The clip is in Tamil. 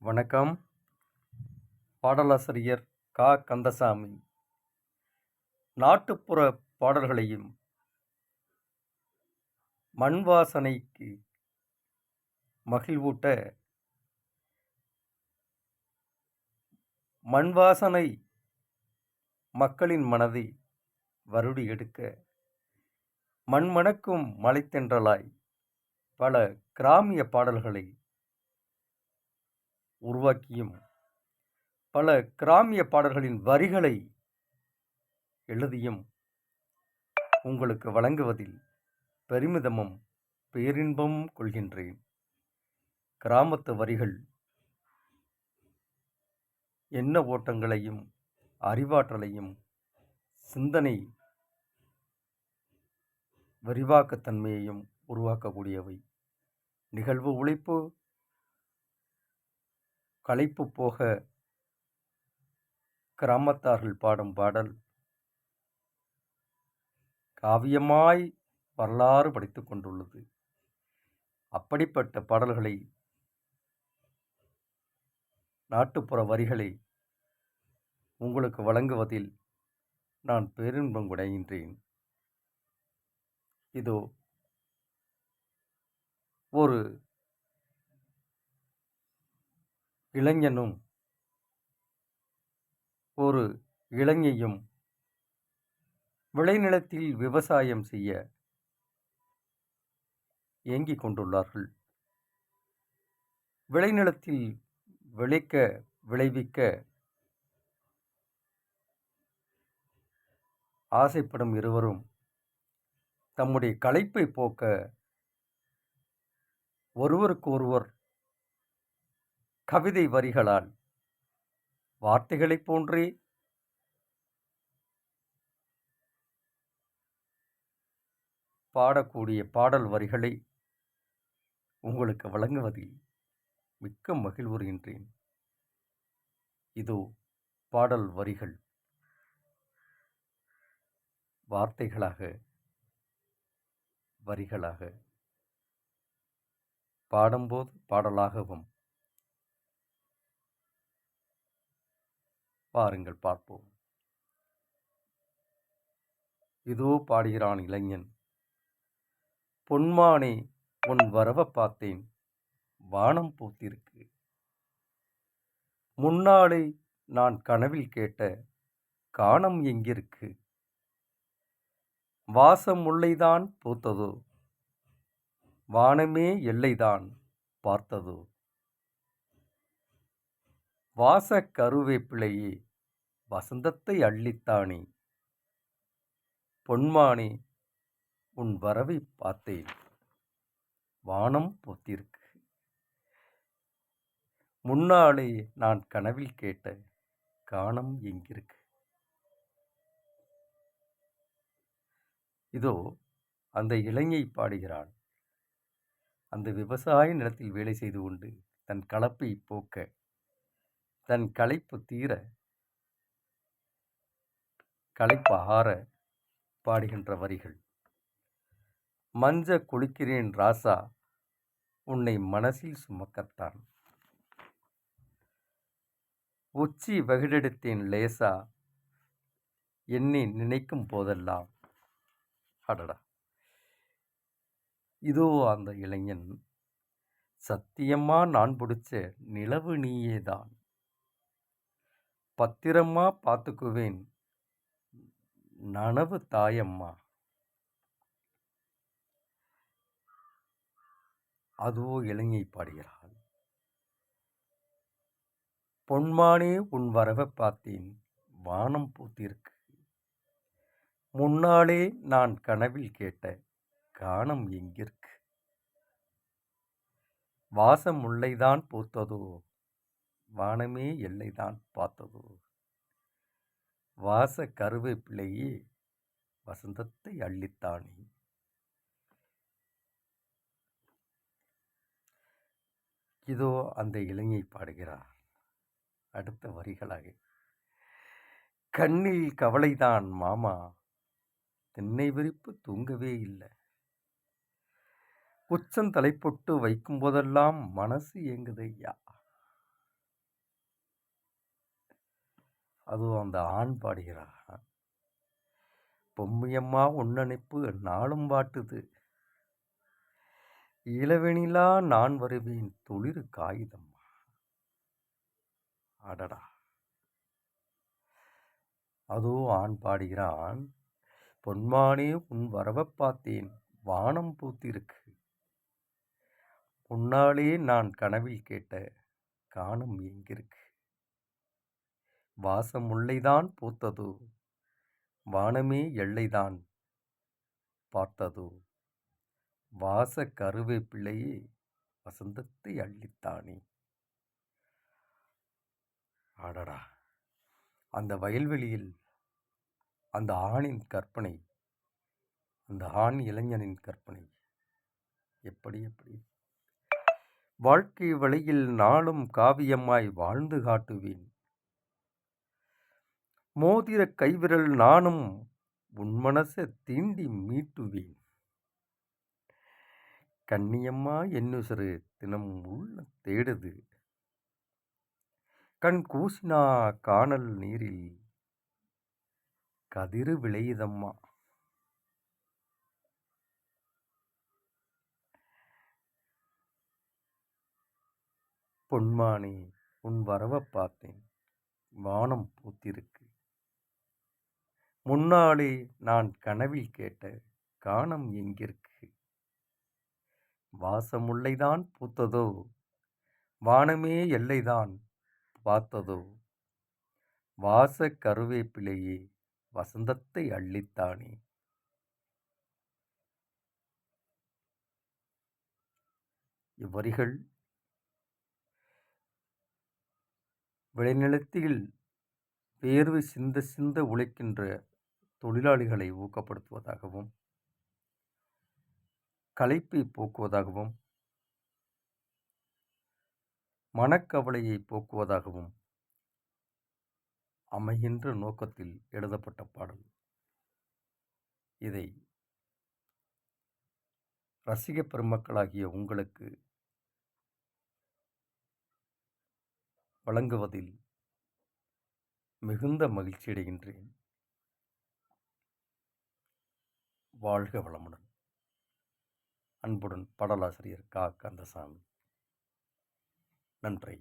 வணக்கம். பாடலாசிரியர் கா. கந்தசாமி. நாட்டுப்புற பாடல்களையும் மண் வாசனைக்கு மகிழ்வூட்ட மண் வாசனை மக்களின் மனதை வருடி எடுக்க மண்மணக்கும் மலைத்தென்றலாய் பல கிராமிய பாடல்களை உருவாக்கியும் பல கிராமிய பாடல்களின் வரிகளை எழுதியும் உங்களுக்கு வழங்குவதில் பெருமிதமும் பேரின்பமும் கொள்கின்றேன். கிராமத்து வரிகள் எண்ண ஓட்டங்களையும் அறிவாற்றலையும் சிந்தனை விரிவாக்கத்தன்மையையும் உருவாக்கக்கூடியவை. நிகழ்வு உழைப்பு களைப்பு போக கிராமத்தார்கள் பாடும் பாடல் காவியமாய் வரலாறு படைத்துக் கொண்டுள்ளது. அப்படிப்பட்ட பாடல்களை நாட்டுப்புற வரிகளை உங்களுக்கு வழங்குவதில் நான் பேரின்பம் அடைகின்றேன். இதோ ஒரு இளைஞனும் ஒரு இளைஞையும் விளைநிலத்தில் விவசாயம் செய்ய ஏங்கிக் கொண்டுள்ளார்கள். விளைநிலத்தில் விளைவிக்க ஆசைப்படும் இருவரும் தம்முடைய களைப்பை போக்க ஒருவருக்கு ஒருவர் கவிதை வரிகளால் வார்த்தைகளைப் போன்றே பாடக்கூடிய பாடல் வரிகளை உங்களுக்கு வழங்குவதில் மிக்க மகிழ்வுறுகின்றேன். இதோ பாடல் வரிகள் வார்த்தைகளாக வரிகளாக பாடும்போது பாடலாகவும் பாருங்கள், பார்ப்போம். இதோ பாடுகிறான் இளைஞன். பொன்மானே உன் வரவ பார்த்தேன், வானம் பூத்திருக்கு. முன்னாலே நான் கனவில் கேட்ட காணம் எங்கிருக்கு. வாசம் முல்லைதான் பூத்ததோ, வானமே எல்லைதான் பார்த்ததோ. வாச கருவேப்பிலையே வசந்தத்தை அள்ளித்தானே. பொன்மானே உன் வரவை பார்த்தேன், வானம் பூத்திருக்கு. முன்னாலே நான் கனவில் கேட்ட காணம் எங்கிருக்கு. இதோ அந்த இளைஞை பாடுகிறான். அந்த விவசாய நிலத்தில் வேலை செய்து கொண்டு தன் களைப்பை போக்க, தன் களைப்பு தீர, களைப்பு ஆற பாடுகின்ற வரிகள். மஞ்ச குளிக்கிறேன் ராசா, உன்னை மனசில் சுமக்கத்தான். உச்சி வகிடெடுத்தேன் லேசா, என்னை நினைக்கும் போதெல்லாம். அடடா! இதோ அந்த இளைஞன். சத்தியம்மா நான் பிடிச்ச நிலவு நீயேதான், பத்திரமா பார்த்துக்குவேன் நனவு தாயம்மா. அதோ இளைஞை பாடுகிறாள். பொன்மானே உன் வரவை பார்த்தேன், வானம் பூத்திருக்கு. முன்னாலே நான் கனவில் கேட்ட காணம் எங்கிருக்கு. வாசம் முல்லைதான் பூத்ததோ, வானமே எல்லைதான் பார்த்ததோ. வாச கருவேப்பிலையே வசந்தத்தை அள்ளித்தானே. இதோ அந்த இளைஞை பாடுகிறார். அடுத்த வரிகளாக. கண்ணில் கவலைதான் மாமா, தென்னை விரிப்பு தூங்கவே இல்லை. உச்சந்தலை பொட்டு வைக்கும் போதெல்லாம் மனசு ஏங்குதையா. அதுவும் அந்த ஆண் பாடுகிறான். பொம்மையம்மா உன்னணைப்பு நாளும் வாட்டுது, இளவெனிலா நான் வருவேன் துளிரு காயுதம்மா. அடடா! அதோ ஆண் பாடுகிறான், பொன்மானே உன் வரவப் பார்த்தேன் வானம் பூத்திருக்கு, உன்னாலே நான் கனவில் கேட்ட கானம் எங்கிருக்கு, வாசம் முல்லைதான் பூத்ததோ, வானமே எல்லைதான் பார்த்ததோ, வாச கருவேப்பிள்ளையே வசந்தத்தை அள்ளித்தானே. அடடா! அந்த வயல்வெளியில் அந்த ஆணின் கற்பனை, அந்த ஆண் இளைஞனின் கற்பனை எப்படி எப்படி! வாழ்க்கை வழியில் நாளும் காவியமாய் வாழ்ந்து காட்டுவேன், மோதிர கைவிரல் நானும் உன் மனச தீண்டி மீட்டுவேன், கண்ணியம்மா என்னுசிறு தினம் உள்ள தேடுது, கண் கூசினா காணல் நீரில் கதிரு விளையுதம்மா. பொன்மானே உன் வரவப் பார்த்தேன் வானம் பூத்திருக்கு, முன்னாலே நான் கனவில் கேட்ட கானம் எங்கிருக்கு, வாசமுல்லைதான் பூத்ததோ, வானமே எல்லைதான் பார்த்ததோ, வாச கருவேப்பிலையே வசந்தத்தை அள்ளித்தானே. இவ்வரிகள் விளைநிலத்தில் வேர்வை சிந்த சிந்த உழைக்கின்ற தொழிலாளிகளை ஊக்கப்படுத்துவதாகவும், களைப்பை போக்குவதாகவும், மனக்கவலையை போக்குவதாகவும் அமைகின்ற நோக்கத்தில் எழுதப்பட்ட பாடல். இதை ரசிக பெருமக்களாகிய உங்களுக்கு வழங்குவதில் மிகுந்த மகிழ்ச்சி அடைகின்றேன். வாழ்க வளமுடன். அன்புடன் பாடலாசிரியர் கா. கந்தசாமி. நன்றி.